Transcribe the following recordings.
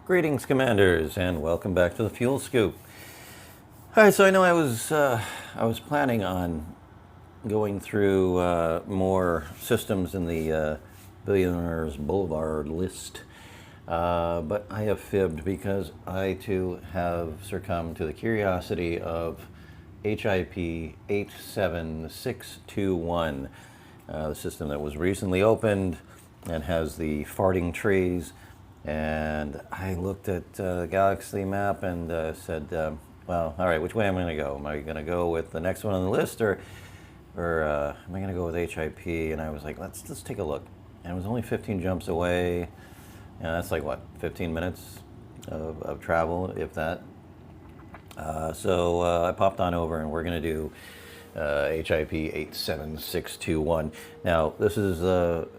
Greetings, Commanders, and welcome back to the Fuel Scoop. All right, so I know I was planning on going through more systems in the Billionaires Boulevard list, but I have fibbed because I too have succumbed to the curiosity of HIP 87621, the system that was recently opened and has the farting trees. And I looked at the galaxy map and said, well, all right, which way am I going to go? Am I going to go with the next one on the list, or am I going to go with HIP? And I was like, let's take a look. And it was only 15 jumps away. And that's like, what, 15 minutes of travel, if that. So I popped on over, and we're going to do HIP 87621. Now, this is the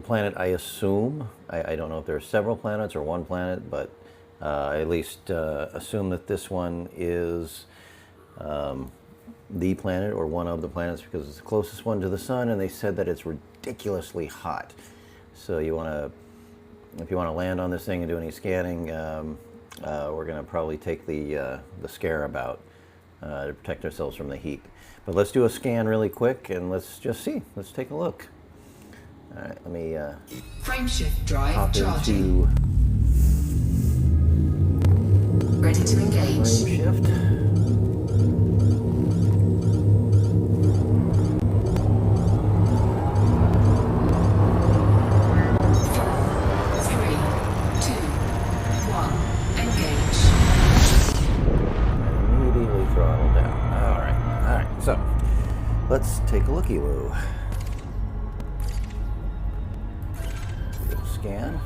planet, I assume. I don't know if there's several planets or one planet, but I at least assume that this one is the planet or one of the planets because it's the closest one to the sun, and they said that it's ridiculously hot. So if you want to land on this thing and do any scanning, we're going to probably take the Scarab out to protect ourselves from the heat. But let's do a scan really quick, and let's just see. Let's take a look. All right, let me frameshift drive hop charging. into Ready to engage. frameshift. 3, 2, 1, engage. Immediately throttle down. All right. So let's take a looky-loo. Scan.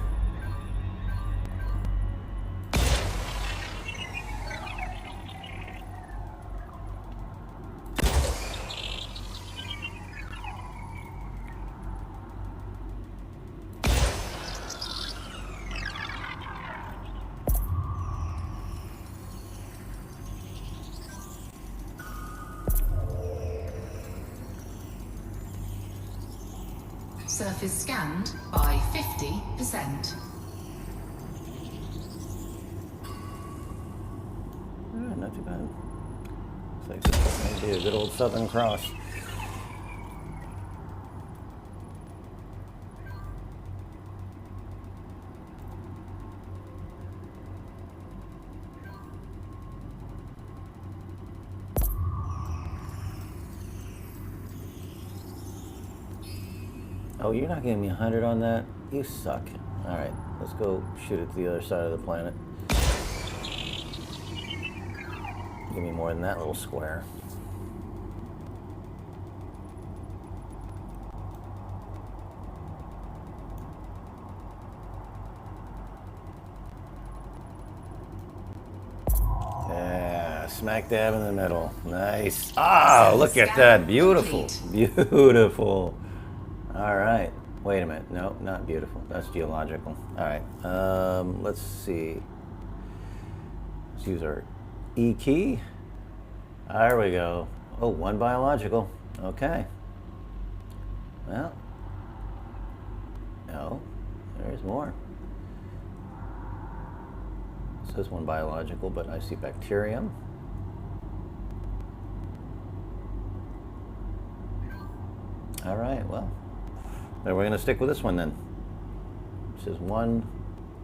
Surface scanned by 50%. Not too bad. Looks like this may be a good old Southern Cross. Oh, you're not giving me 100 on that? You suck. All right, let's go shoot it to the other side of the planet. Give me more than that little square. Yeah, smack dab in the middle. Nice. Ah, look at that. Beautiful. Beautiful. All right. Wait a minute. No, not beautiful. That's geological. All right. Let's see. Let's use our E key. There we go. Oh, one biological. Okay. Well. No. There's more. It says one biological, but I see bacterium. All right. Well. Then we're going to stick with this one then. This is one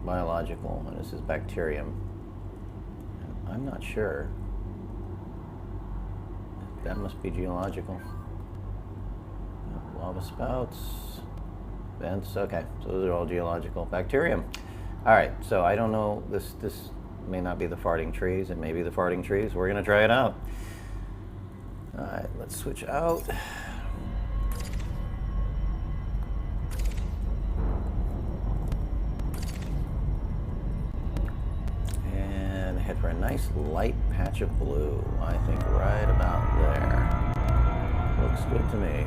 biological, and this is bacterium. And I'm not sure. That must be geological. Lava spouts, vents. Okay, so those are all geological. Bacterium. All right, so I don't know. This may not be the farting trees. It may be the farting trees. We're going to try it out. All right, let's switch out. For a nice light patch of blue, I think right about there. Looks good to me.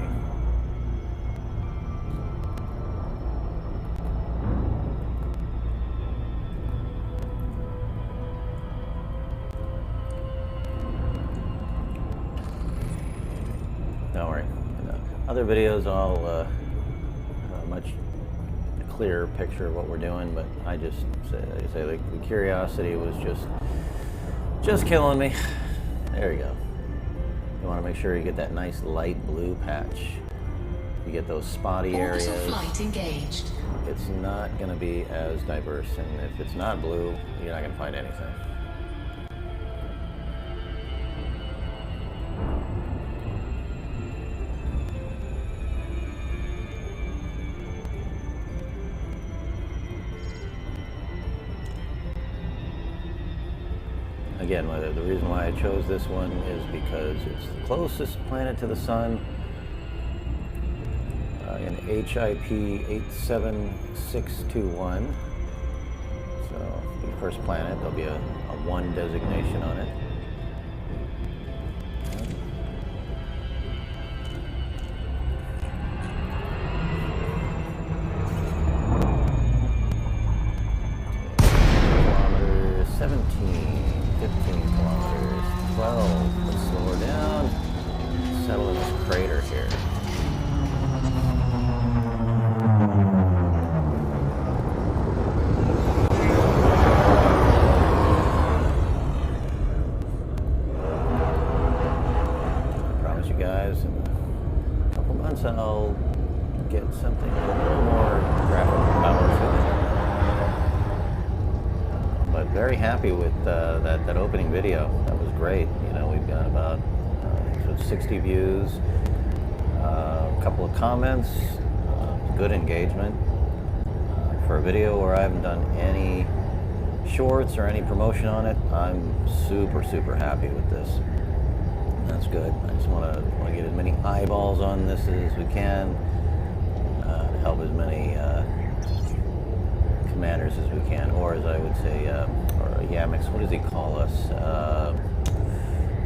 Don't worry. In the other videos, I'll much clearer picture of what we're doing, but I just say the curiosity was just killing me. There you go. You want to make sure you get that nice light blue patch. You get those spotty areas. Orbital flight engaged. It's not going to be as diverse, and if it's not blue, you're not going to find anything. Again, the reason why I chose this one is because it's the closest planet to the Sun in HIP 87621. So, the first planet, there'll be a 1 designation on it. Kilometers, 17. 15 kilometers, 12. Let's slow her down. Settle in this crater here. I promise you guys, in a couple months I'll get something a little more graphical power to it. But very happy with that opening video. That was great. You know, we've got about 60 views, a couple of comments, good engagement. For a video where I haven't done any shorts or any promotion on it, I'm super happy with this. That's good. I just want to get as many eyeballs on this as we can to help as many commanders as we can, or as I would say, or Yamix, what does he call us?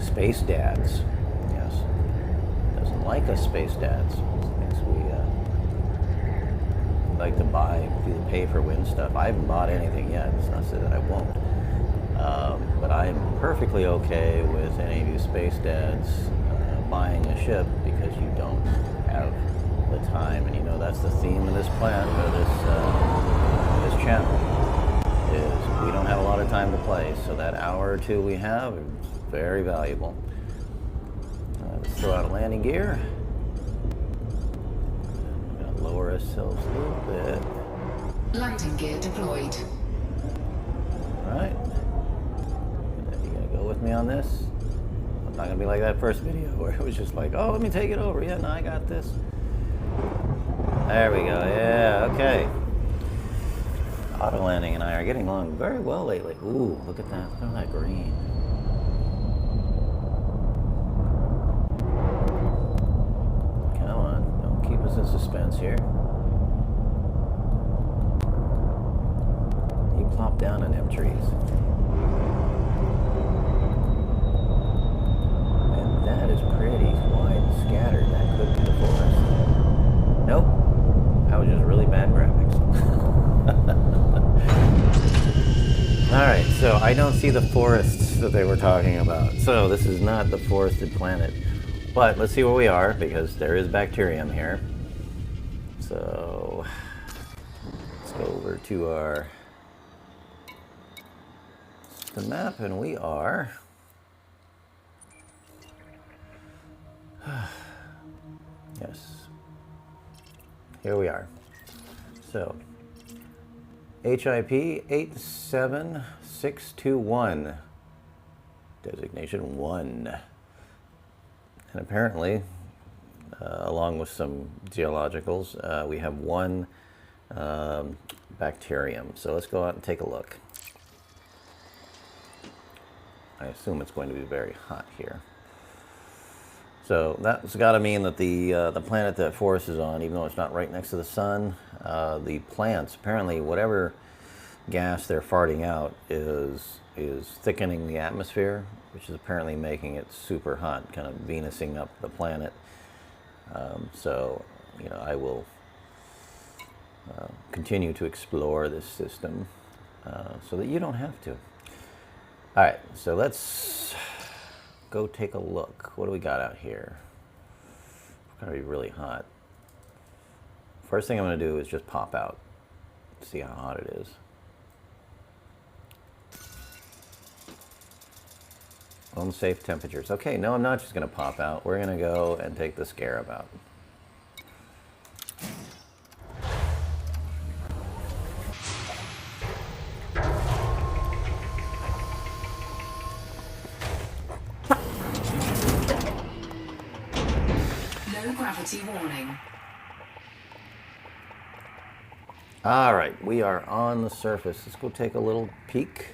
Space dads. Yes. Doesn't like us space dads. Thinks we like to pay for win stuff. I haven't bought anything yet. It's not to say that I won't. But I'm perfectly okay with any of you space dads buying a ship because you don't have the time. And you know that's the theme of this plan, or this channel, is we don't have a lot of time to play, so that hour or two we have is very valuable. Let's throw out a landing gear. We're going to lower ourselves a little bit. Landing gear deployed. Alright. You going to go with me on this? I'm not going to be like that first video where it was just like, oh, let me take it over. Yeah, no, I got this. There we go. Yeah, okay. Auto landing and I are getting along very well lately. Ooh, look at that. Look at that green. Come on. Don't keep us in suspense here. You plop down in them trees. And that is pretty wide and scattered. That could be the forest. Nope. That was just really bad graphics. Alright, so I don't see the forests that they were talking about. So this is not the forested planet. But let's see where we are, because there is bacterium here. So let's go over to our system map, and we are... yes. Here we are. So HIP 87621, designation 1. And apparently, along with some geologicals, we have one bacterium. So let's go out and take a look. I assume it's going to be very hot here. So that's got to mean that the planet that Forrest is on, even though it's not right next to the sun, the plants, apparently whatever gas they're farting out is thickening the atmosphere, which is apparently making it super hot, kind of Venusing up the planet. So, you know, I will continue to explore this system so that you don't have to. All right, so let's go take a look. What do we got out here? It's gonna be really hot. First thing I'm gonna do is just pop out. Let's see how hot it is. Unsafe temperatures. Okay, no, I'm not just going to pop out. We're going to go and take the Scarab out. Low gravity warning. All right, we are on the surface. Let's go take a little peek.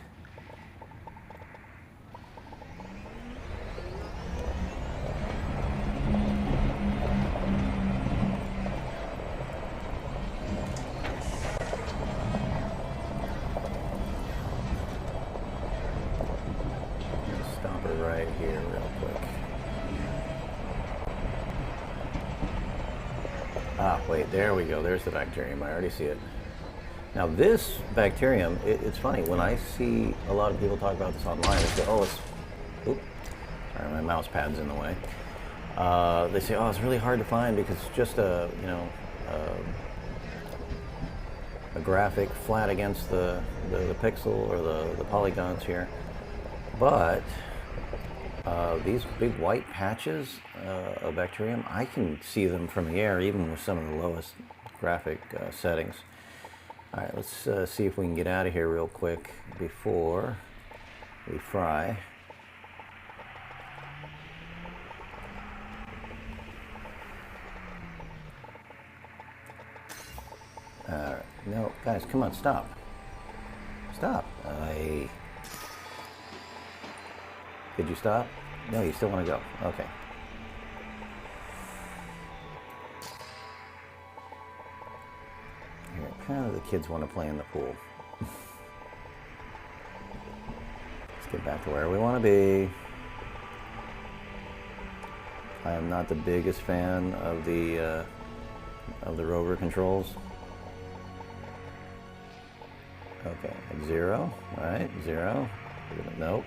Stop her right here real quick. Ah, wait, there we go. There's the bacterium. I already see it. Now this bacterium, it's funny, when I see a lot of people talk about this online, they say, oh, it's, oops, sorry, my mouse pad's in the way. They say, oh, it's really hard to find because it's just a graphic flat against the pixel or the polygons here. But these big white patches of bacterium, I can see them from the air, even with some of the lowest graphic settings. All right, let's see if we can get out of here real quick before we fry. All right, no, guys, come on, stop. Stop. Did you stop? No, you still want to go. Okay. Kind of the kids want to play in the pool. Let's get back to where we want to be. I am not the biggest fan of the rover controls. Okay, at 0, right? 0. Nope.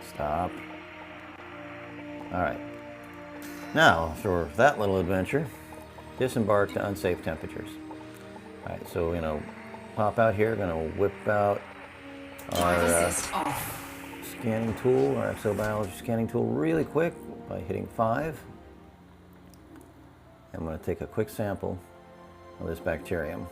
Stop. All right. Now, for that little adventure, disembark to unsafe temperatures. All right, so we're going to pop out here, going to whip out our scanning tool, our exobiology scanning tool really quick by hitting 5. I'm going to take a quick sample of this bacterium.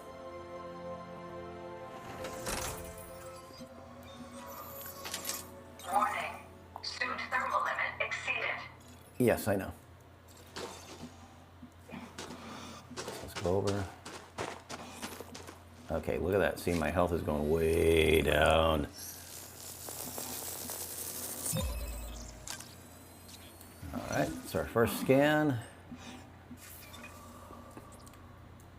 Warning. Suit thermal limit exceeded. Yes, I know. Let's go over. Okay, look at that. See, my health is going way down. All right, it's our first scan.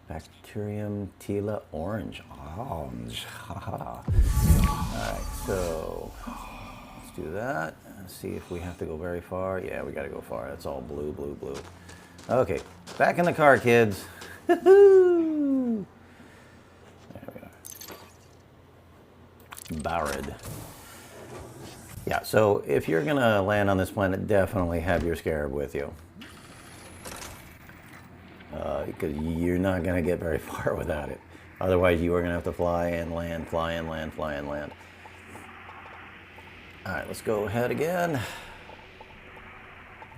Bacterium Tila orange. Orange. All right, so let's do that. Let's see if we have to go very far. Yeah, we got to go far. That's all blue, blue, blue. Okay, back in the car, kids. There we are. Barred. Yeah, so if you're going to land on this planet, definitely have your Scarab with you. Because you're not going to get very far without it. Otherwise, you are going to have to fly and land, fly and land, fly and land. All right, let's go ahead again.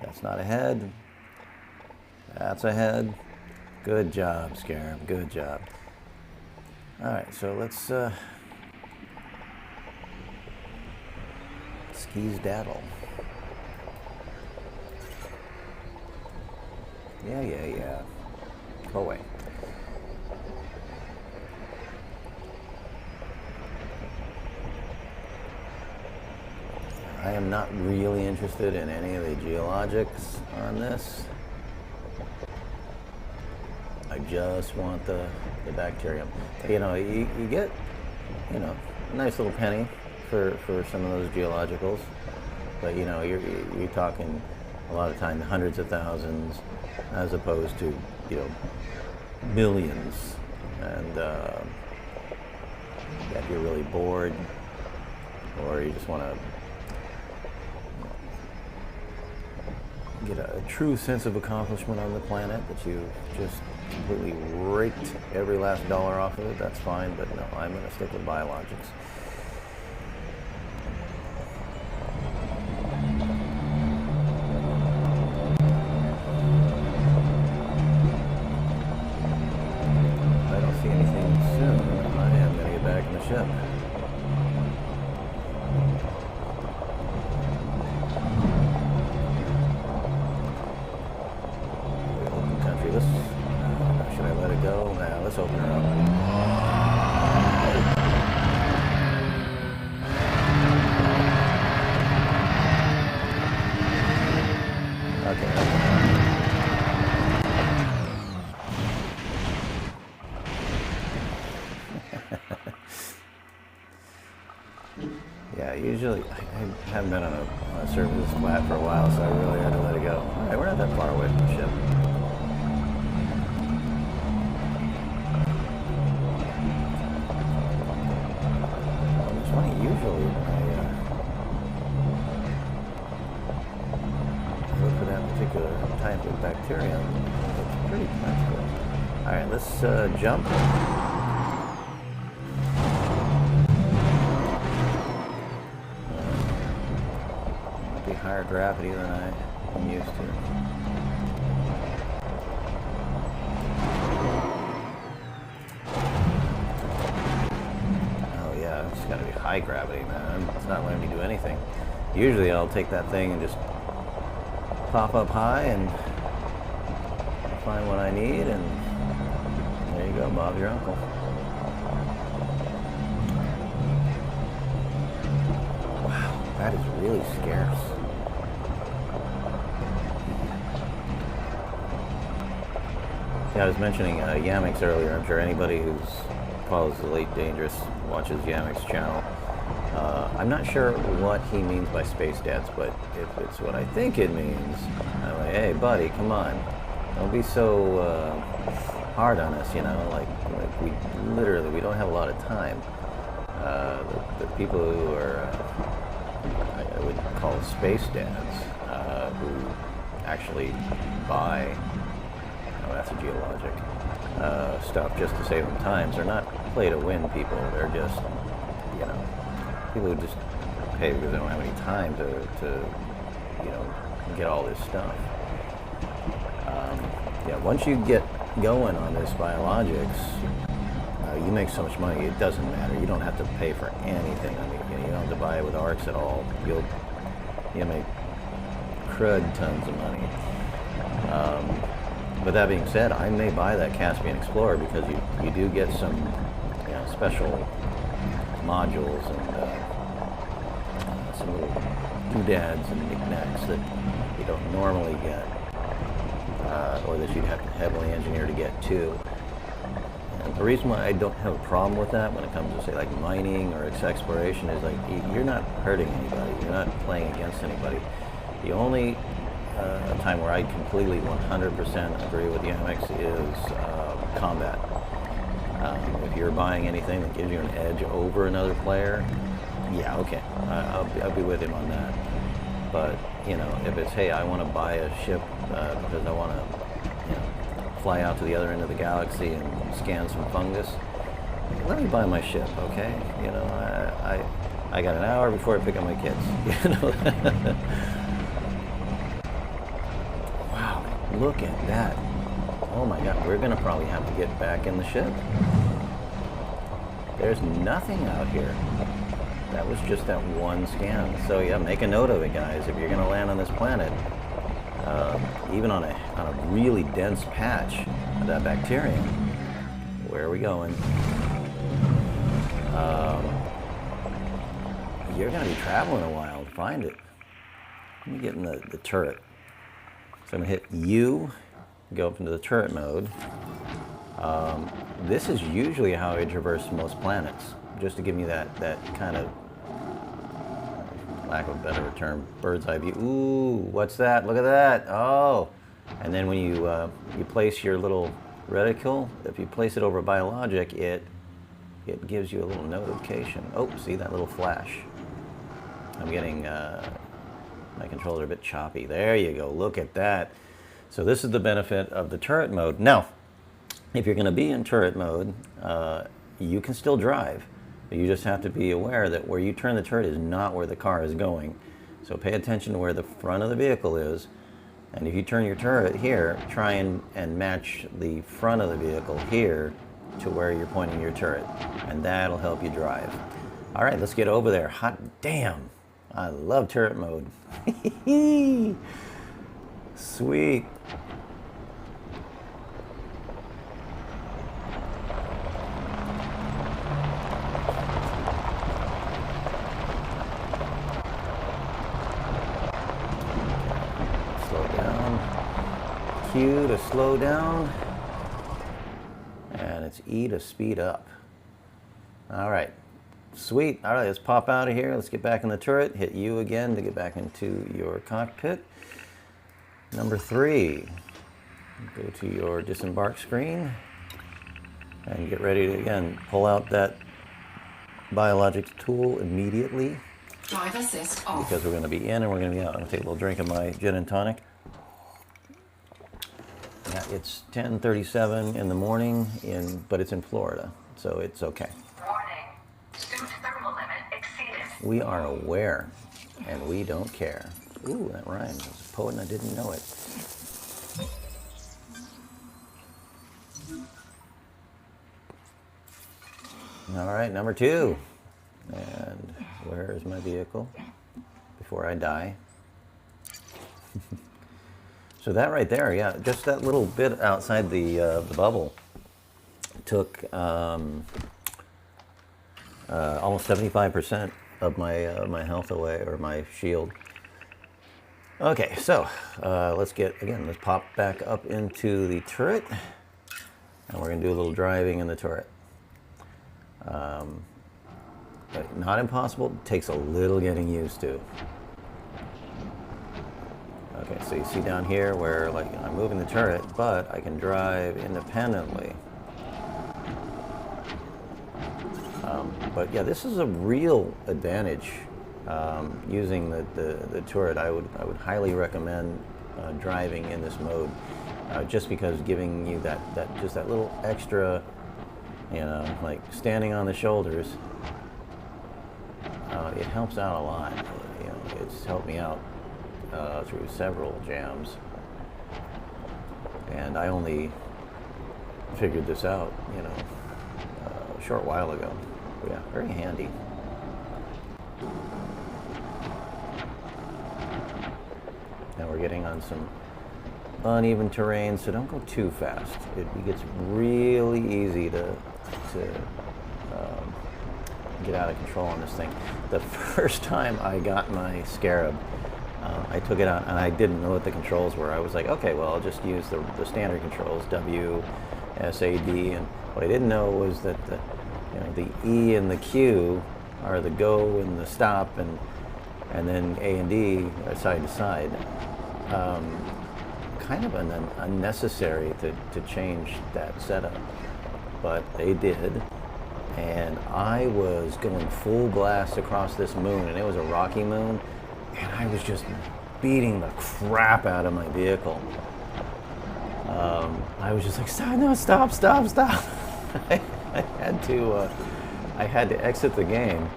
That's not ahead. That's ahead. Good job, Scarab. Good job. All right, so let's skis daddle. Yeah. Go away. I am not really interested in any of the geologics on this. I just want the bacterium. You know, you get, you know, a nice little penny for some of those geologicals, but you know, you're talking a lot of time hundreds of thousands as opposed to, you know, millions. And if you're really bored or you just want to get a true sense of accomplishment on the planet that you've just completely raked every last dollar off of it, that's fine, but no, I'm going to stick with biologics. I don't see anything soon. I am going to get back in the ship. Open country. Should I let it go? Nah, let's open her up. Okay. Yeah, usually I haven't been on a surface flat for a while, so I really had to let it go. All right, we're not that far away from the ship. It's funny, usually when I look for that particular type of bacterium, it's pretty plentiful. All right, let's jump. Higher gravity than I'm used to. Oh yeah, it's gotta be high gravity, man. It's not letting me do anything. Usually I'll take that thing and just pop up high and find what I need, and there you go, Bob, your uncle. Wow, that is really scarce. Yeah, I was mentioning Yamix earlier. I'm sure anybody who follows the Late Dangerous watches Yamix channel. I'm not sure what he means by space dads, but if it's what I think it means, I'm like, hey, buddy, come on. Don't be so hard on us, you know? Like we don't have a lot of time. The people who are, I would call space dads, who actually buy, that's a geologic, stuff just to save them times. They're not play-to-win people. They're just, you know, people who just pay because they don't have any time to get all this stuff. Yeah, once you get going on this biologics, you make so much money, it doesn't matter. You don't have to pay for anything. I mean, you don't have to buy it with ARCs at all. You'll make crud tons of money. With that being said, I may buy that Caspian Explorer because you do get some special modules and some little doodads and knickknacks that you don't normally get, or that you'd have to heavily engineer to get too. And the reason why I don't have a problem with that when it comes to, say, like mining or exploration is, like, you're not hurting anybody. You're not playing against anybody. The only time where I completely 100% agree with Yamix is combat. If you're buying anything that gives you an edge over another player, yeah, okay, I'll be with him on that. But if it's, hey, I want to buy a ship because I want to fly out to the other end of the galaxy and scan some fungus, let me buy my ship, okay? I got an hour before I pick up my kids. Wow, look at that. Oh my God, we're gonna probably have to get back in the ship. There's nothing out here. That was just that one scan. So yeah, make a note of it, guys. If you're gonna land on this planet, even on a really dense patch of that bacterium, where are we going? You're gonna be traveling a while to find it. Let me get in the turret. So I'm gonna hit U, go up into the turret mode. This is usually how I traverse most planets, just to give me that kind of, lack of a better term, bird's eye view. Ooh, what's that? Look at that. Oh, and then when you place your little reticle, if you place it over a biologic, it gives you a little notification. Oh, see that little flash? I'm getting my controller a bit choppy. There you go. Look at that. So this is the benefit of the turret mode. Now, if you're going to be in turret mode, you can still drive. But you just have to be aware that where you turn the turret is not where the car is going. So pay attention to where the front of the vehicle is. And if you turn your turret here, try and match the front of the vehicle here to where you're pointing your turret. And that'll help you drive. All right, let's get over there. Hot damn. I love turret mode. Sweet. Slow down. Q to slow down. And it's E to speed up. All right. Sweet. All right, let's pop out of here. Let's get back in the turret. Hit U again to get back into your cockpit. Number 3. Go to your disembark screen and get ready to, again, pull out that biologics tool immediately. Drive assist off. Because we're going to be in and we're going to be out. I'm going to take a little drink of my gin and tonic. Yeah, it's 10:37 in the morning, but it's in Florida, so it's okay. Warning. Suit thermal limit exceeded. We are aware, and we don't care. Ooh, that rhymes. I was a poet and I didn't know it. All right, number 2. And where is my vehicle before I die? So that right there, yeah, just that little bit outside the bubble took almost 75% of my health away, or my shield. Okay, so let's pop back up into the turret, and we're gonna do a little driving in the turret. But not impossible, takes a little getting used to. Okay, so you see down here where like I'm moving the turret, but I can drive independently. But yeah, this is a real advantage using the turret. I would highly recommend driving in this mode, just because giving you that little extra, you know, like standing on the shoulders. It helps out a lot. You know, it's helped me out through several jams, and I only figured this out, you know, a short while ago. But yeah, very handy. Now we're getting on some uneven terrain, so don't go too fast. It gets really easy to get out of control on this thing. The first time I got my Scarab, I took it out and I didn't know what the controls were. I was like, okay, well, I'll just use the standard controls, W, S, A, D, and what I didn't know was that the E and the Q are the go and the stop, and then A and D are side to side. Kind of unnecessary to change that setup, but they did. And I was going full blast across this moon, and it was a rocky moon, and I was just beating the crap out of my vehicle. I was just like, stop. I had to exit the game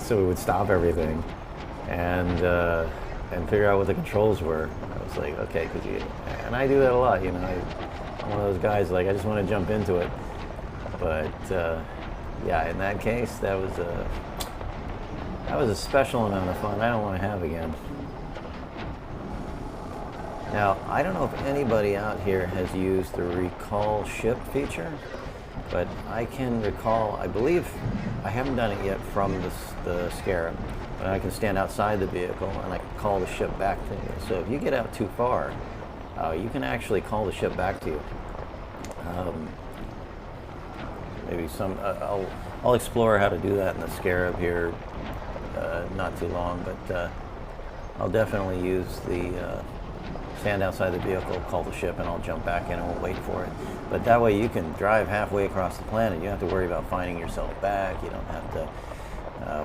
so it would stop everything and figure out what the controls were. I was like, okay, and I do that a lot, you know. I'm one of those guys, like, I just want to jump into it. But yeah, in that case, that was a special amount of fun I don't want to have again. Now, I don't know if anybody out here has used the recall ship feature, but I can recall, I believe, I haven't done it yet from the Scarab, but I can stand outside the vehicle and I can call the ship back to me. So if you get out too far, you can actually call the ship back to you. Maybe I'll explore how to do that in the Scarab here, not too long, but I'll definitely use the stand outside the vehicle, call the ship, and I'll jump back in and we'll wait for it. But that way you can drive halfway across the planet. You don't have to worry about finding yourself back. You don't have to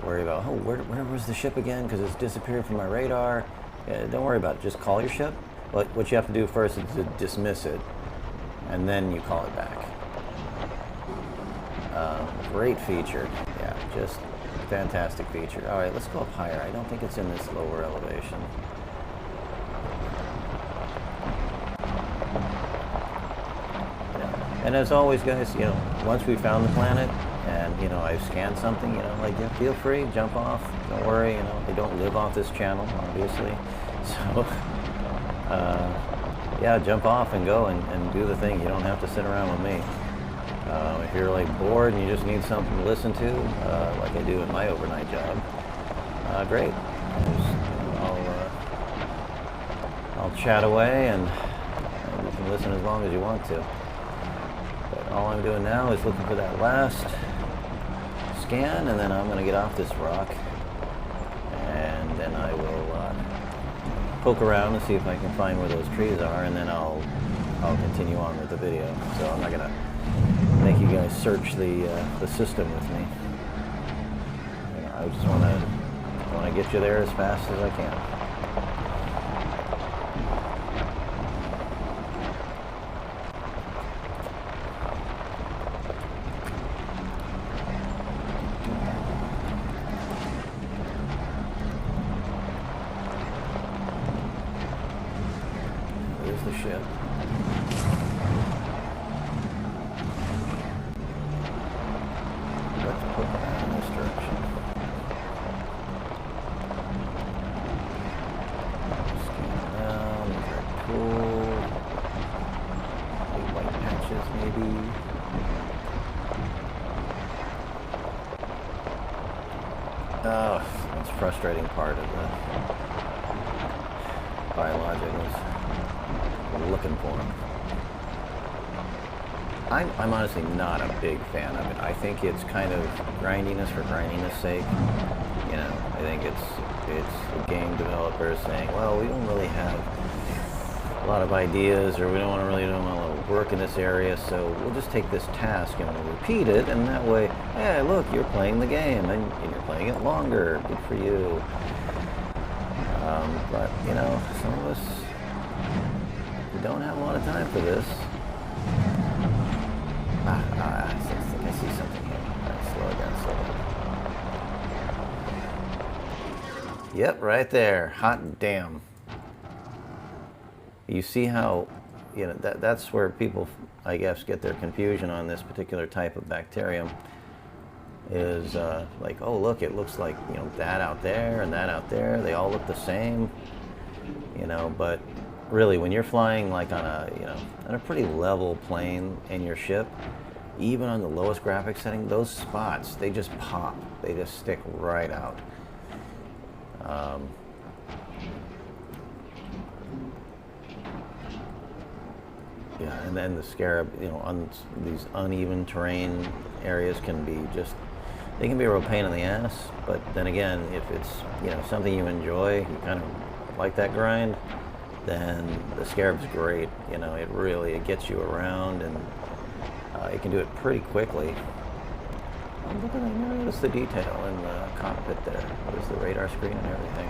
worry about, oh, where was the ship again? Because it's disappeared from my radar. Don't worry about it. Just call your ship. But what you have to do first is to dismiss it. and then you call it back. Great feature. Yeah, just fantastic feature. All right, let's go up higher. I don't think it's in this lower elevation. Yeah. And as always, guys, you know, once we found the planet and, you know, I've scanned something, you know, like, yeah, feel free, jump off. Don't worry, you know, they don't live off this channel, obviously. So, yeah, jump off and go and do the thing. You don't have to sit around with me. If you're like bored and you just need something to listen to, like I do in my overnight job, great. I'll chat away and you can listen as long as you want to. But all I'm doing now is looking for that last scan, and then I'm going to get off this rock, and then I will poke around and see if I can find where those trees are, and then I'll continue on with the video. So I'm not going to make you guys search the system with me. You know, I just want to get you there as fast as I can. There's the ship. Oh, that's frustrating part of the biologic is looking for them. I'm honestly not a big fan of it. I think it's kind of grindiness for grindiness sake. You know, I think it's the game developers saying, well, we don't really have a lot of ideas, or we don't want to really do a lot of work in this area, so we'll just take this task and we'll repeat it, and that way, hey, look, you're playing the game, and you're playing it longer. Good for you. But, you know, some of us, we don't have a lot of time for this. I think I see something here. All right, slow it down, slow it down. Yep, right there. Hot damn. You see how, you know, that's where people, I guess, get their confusion on this particular type of bacterium. Is like, oh, look, it looks like, you know, that out there and that out there. They all look the same, you know, but really, when you're flying like on a, you know, on a pretty level plane in your ship, even on the lowest graphics setting, those spots, they just pop. They just stick right out. Yeah, and then the Scarab, you know, on these uneven terrain areas can be just, they can be a real pain in the ass. But then again, if it's, you know, something you enjoy, you kind of like that grind, then the Scarab's great. You know, it gets you around, and it can do it pretty quickly. Oh, look at that, notice the detail in the cockpit there. There's the radar screen and everything.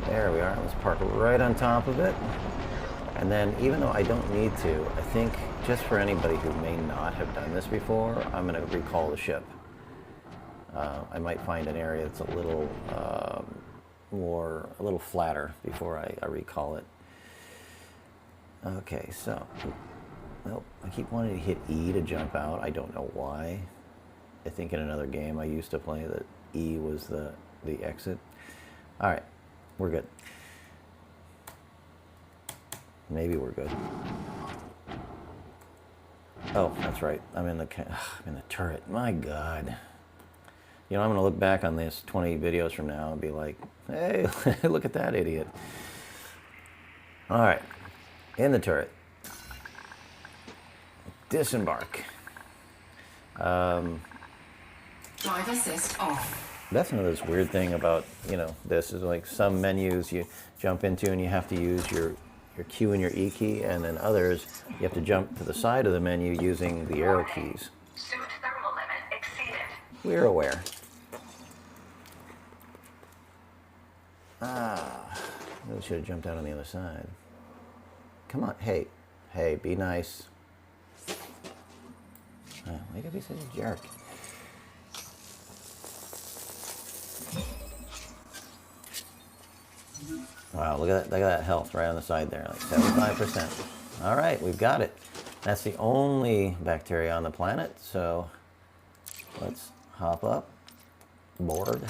There we are. Let's park right on top of it. And then, even though I don't need to, I think just for anybody who may not have done this before, I'm going to recall the ship. I might find an area that's a little a little flatter before I recall it. Okay, so, well, I keep wanting to hit E to jump out. I don't know why. I think in another game I used to play that E was the exit. All right, we're good. Maybe we're good. Oh, that's right. I'm in the turret. My God. You know, I'm going to look back on this 20 videos from now and be like, hey, look at that idiot. All right. In the turret. Disembark. Drive assist off. That's another weird thing about, you know, this is like some menus you jump into and you have to use your Q and your E key, and then others you have to jump to the side of the menu using the arrow keys. Suit thermal limit exceeded. We're aware. Ah, maybe we should have jumped out on the other side. Come on, hey, Hey, be nice. Why gotta be such a jerk? Wow, look at that health right on the side there, like 75%. All right, we've got it. That's the only bacteria on the planet, so let's hop up, board.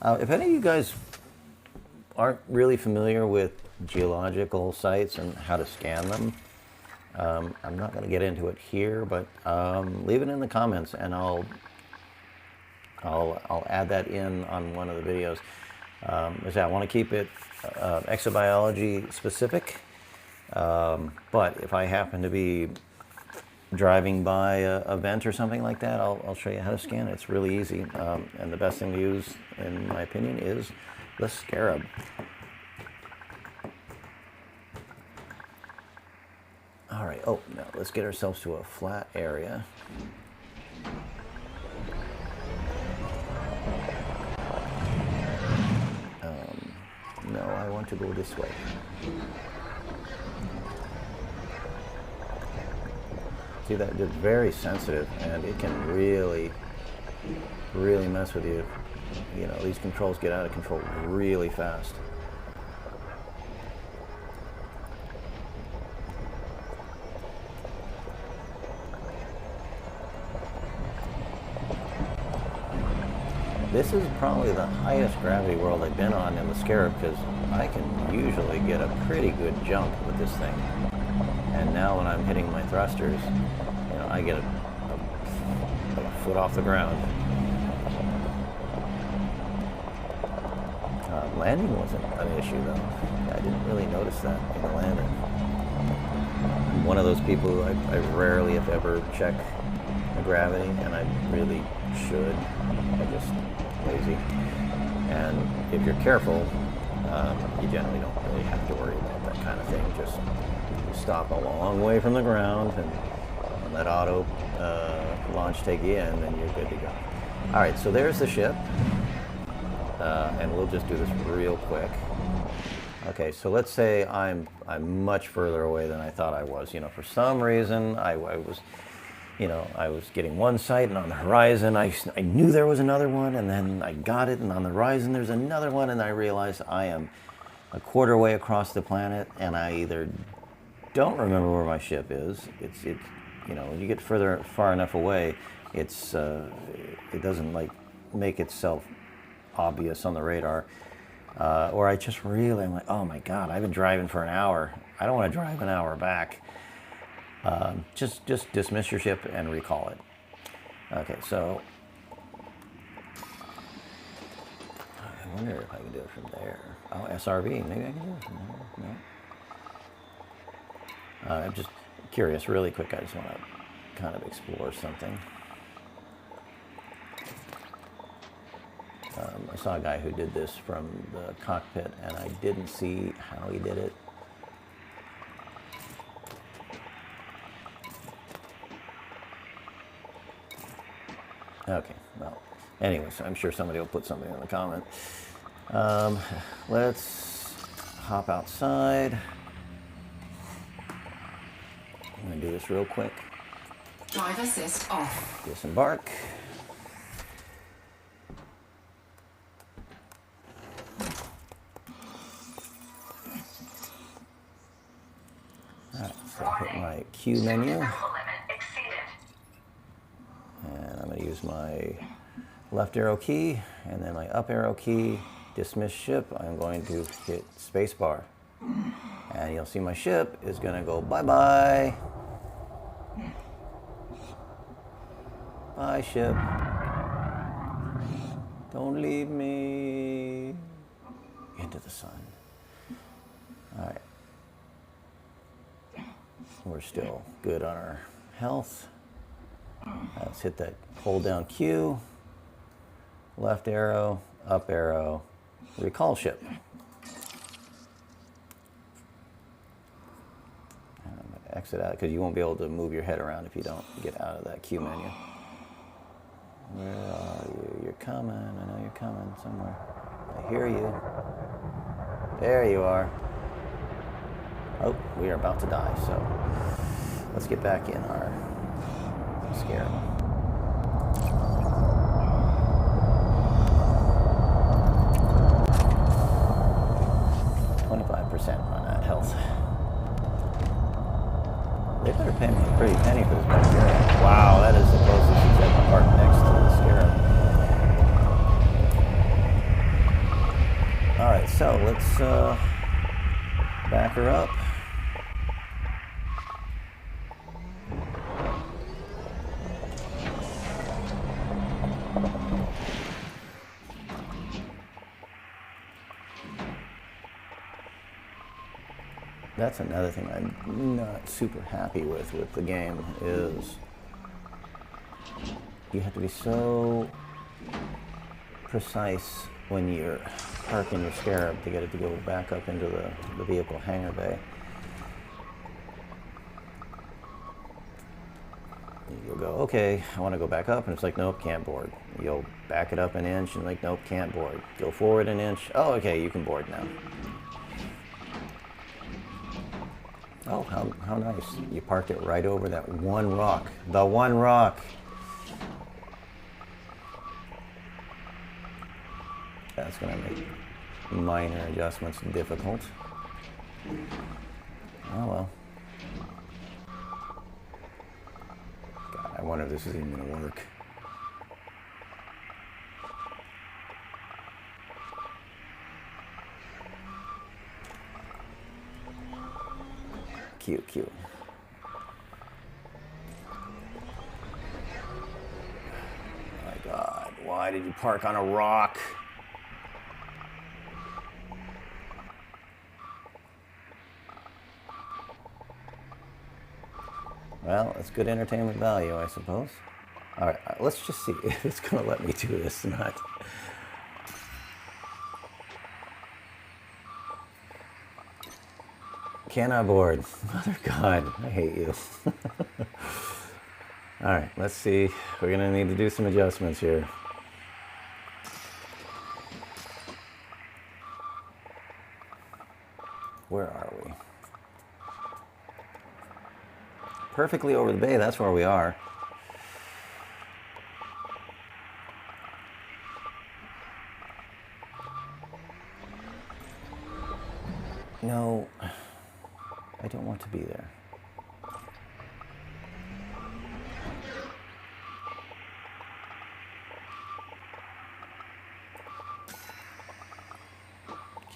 If any of you guys aren't really familiar with geological sites and how to scan them, I'm not going to get into it here, but leave it in the comments, and I'll add that in on one of the videos. I want to keep it exobiology specific, but if I happen to be driving by a vent or something like that, I'll show you how to scan it. It's really easy, and the best thing to use, in my opinion, is the Scarab. All right, oh, now let's get ourselves to a flat area. No, I want to go this way. See, that it's very sensitive, and it can really mess with you. You know, these controls get out of control really fast. This is probably the highest gravity world I've been on in the Scarab, because I can usually get a pretty good jump with this thing. And now when I'm hitting my thrusters, you know, I get a foot off the ground. Landing wasn't an issue though. I didn't really notice that in the landing. I'm one of those people who I rarely, if ever, check the gravity, and I really should. I'm just lazy. And if you're careful, you generally don't really have to worry about that kind of thing. Just you stop a long way from the ground and let auto launch take you in, and you're good to go. All right, so there's the ship. And we'll just do this real quick. Okay, so let's say I'm much further away than I thought I was. You know, for some reason I was getting one sight, and on the horizon I knew there was another one, and then I got it, and on the horizon there's another one, and I realized I am a quarter way across the planet, and I either don't remember where my ship is. You know, when you get far enough away, it doesn't like make itself obvious on the radar, or I'm like, oh my god, I've been driving for an hour. I don't want to drive an hour back. Just dismiss your ship and recall it. Okay, so I wonder if I can do it from there. Oh, SRV, maybe I can do it from there. No. I'm just curious, really quick. I just want to kind of explore something. I saw a guy who did this from the cockpit, and I didn't see how he did it. Okay, well, anyways, I'm sure somebody will put something in the comment. Let's hop outside. I'm going to do this real quick. Drive assist off. Disembark. Hit my Q menu, and I'm going to use my left arrow key and then my up arrow key, dismiss ship. I'm going to hit spacebar, and you'll see my ship is going to go bye-bye. Bye, ship. Don't leave me. Into the sun. All right. We're still good on our health. Let's hit that hold down Q, left arrow, up arrow, recall ship. And I'm going to exit out because you won't be able to move your head around if you don't get out of that Q menu. Where are you? You're coming. I know you're coming somewhere. I hear you. There you are. Oh, we are about to die, so let's get back in our Scarab. On that health. They better pay me a pretty penny for this bacterium. Wow, that is the closest it's ever parked next to the Scarab. Alright, so let's back her up. That's another thing I'm not super happy with the game is you have to be so precise when you're parking your Scarab to get it to go back up into the vehicle hangar bay. You'll go, okay, I want to go back up, and it's like, nope, can't board. You'll back it up an inch, and like, nope, can't board. Go forward an inch, oh, okay, you can board now. Oh, how nice. You parked it right over that one rock. The one rock. That's going to make minor adjustments difficult. Oh well. God, I wonder if this is even going to work. Cute, cute. My God, why did you park on a rock? Well, it's good entertainment value, I suppose. All right, let's just see if it's going to let me do this or not. Cannot board. Mother God, I hate you. All right, let's see. We're going to need to do some adjustments here. Where are we? Perfectly over the bay, that's where we are. No, I don't want to be there.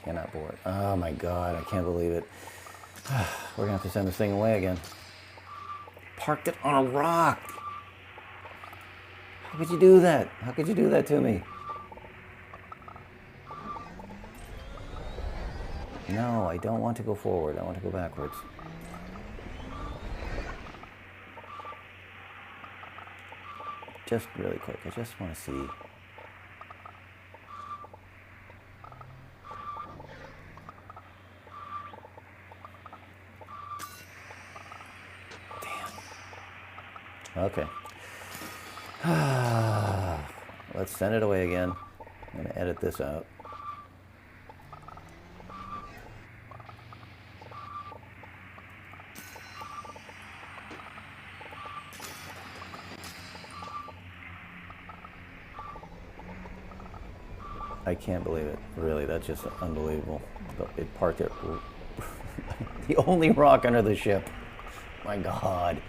Cannot board. Oh my God, I can't believe it. We're gonna have to send this thing away again. Parked it on a rock. How could you do that? How could you do that to me? No, I don't want to go forward. I want to go backwards. Just really quick, I just want to see. Damn. Okay. Let's send it away again. I'm going to edit this out. I can't believe it. Really, that's just unbelievable. It parked it. The only rock under the ship. My God.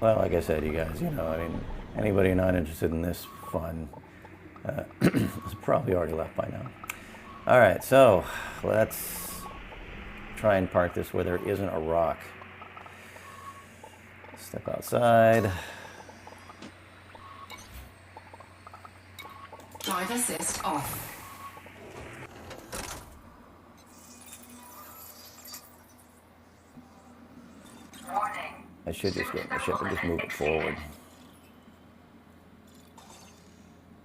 Well, like I said, you guys, I mean, anybody not interested in this fun is probably already left by now. All right, so let's try and park this where there isn't a rock. Step outside. Drive assist off. Warning. I should just get in the ship and just move it forward.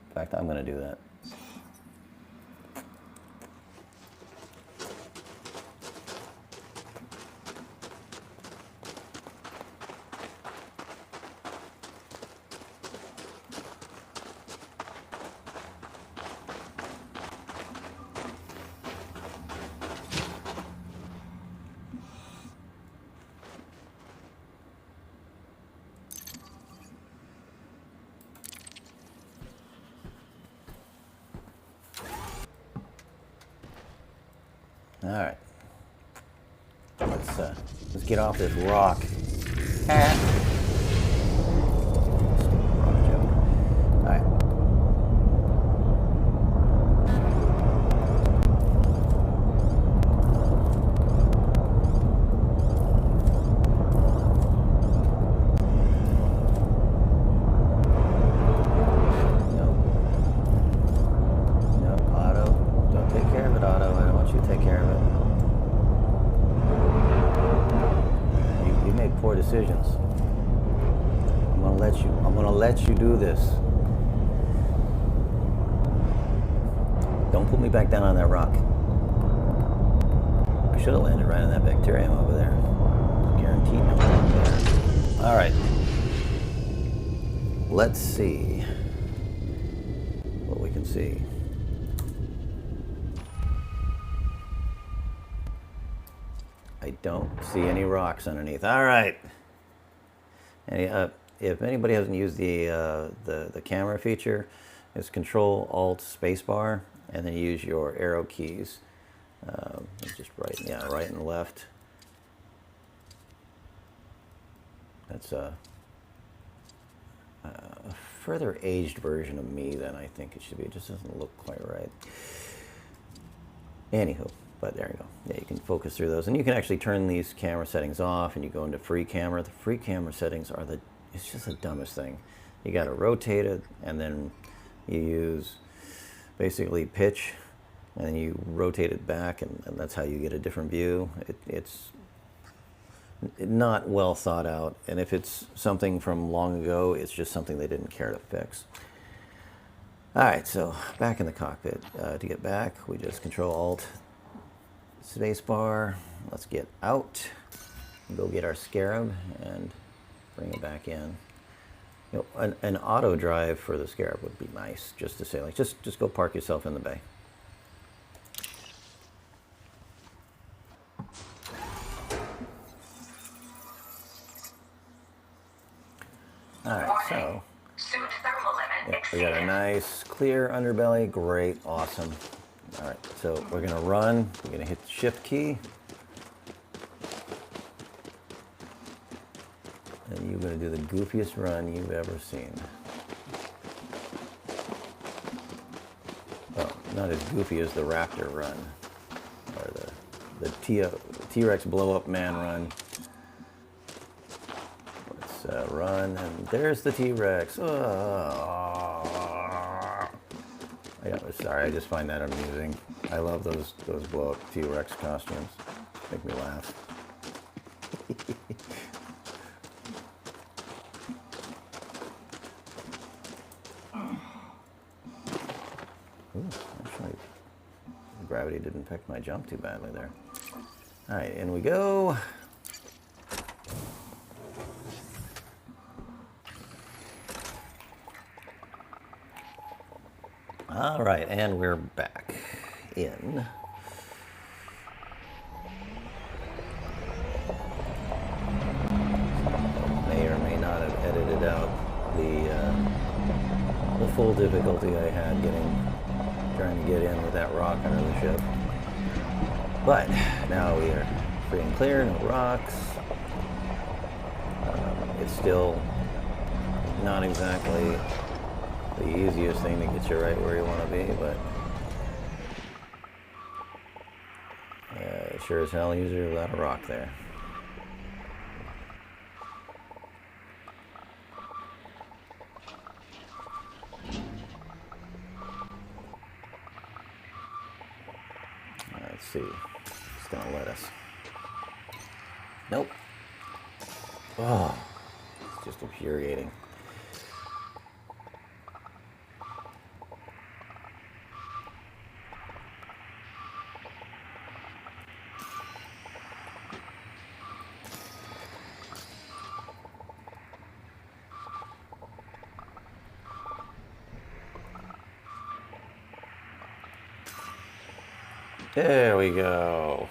In fact, I'm going to do that. All right. Let's get off this rock. Rock joke. All right. Decisions. I'm gonna let you do this. Don't put me back down on that rock. I should have landed right on that bacterium over there. Guaranteed no one there. All right. Let's see what we can see. I don't see any rocks underneath. All right. If anybody hasn't used the camera feature, it's Control Alt Spacebar, and then you use your arrow keys. Just right and left. That's a further aged version of me than I think it should be. It just doesn't look quite right. Anywho. But there you go. Yeah, you can focus through those. And you can actually turn these camera settings off and you go into free camera. The free camera settings are it's just the dumbest thing. You got to rotate it and then you use basically pitch and then you rotate it back and that's how you get a different view. It's not well thought out. And if it's something from long ago, it's just something they didn't care to fix. All right, so back in the cockpit. To get back, we just Control Alt Spacebar. Let's get out. Go get our Scarab and bring it back in. You know, an auto drive for the Scarab would be nice, just to say, like, just go park yourself in the bay. All right, so yeah, we got a nice clear underbelly. Great, awesome. All right, so we're gonna run. We're gonna hit the Shift key, and you're gonna do the goofiest run you've ever seen. Well, not as goofy as the Raptor run, or the T-Rex blow-up man run. Let's run, and there's the T-Rex. Sorry, I just find that amusing. I love those blow-up T-Rex costumes. Make me laugh. Ooh, actually, gravity didn't affect my jump too badly there. All right, in we go. All right, and we're back in. May or may not have edited out the full difficulty I had trying to get in with that rock under the ship. But now we are free and clear, no rocks. It's still not exactly the easiest thing to get you right where you want to be, but sure as hell easier without a rock there. Let's see. It's gonna let us. Nope. Oh, it's just infuriating. There we go.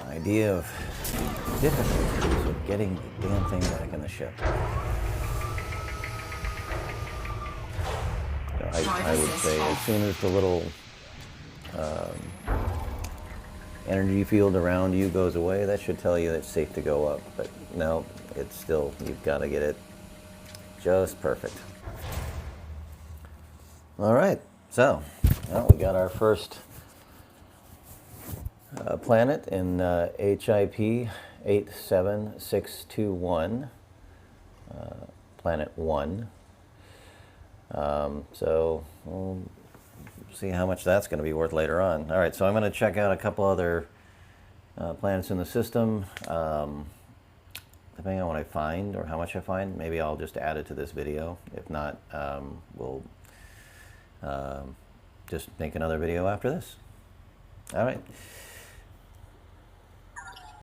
Idea of difficulties of getting the damn thing back in the ship. So, I would say as soon as the little energy field around you goes away, that should tell you it's safe to go up. But no, it's still, you've got to get it just perfect. All right, so well, we got our first planet in HIP 87621, planet 1. So we'll see how much that's going to be worth later on. All right, so I'm going to check out a couple other planets in the system. Depending on what I find or how much I find, maybe I'll just add it to this video. If not, we'll just make another video after this. All right.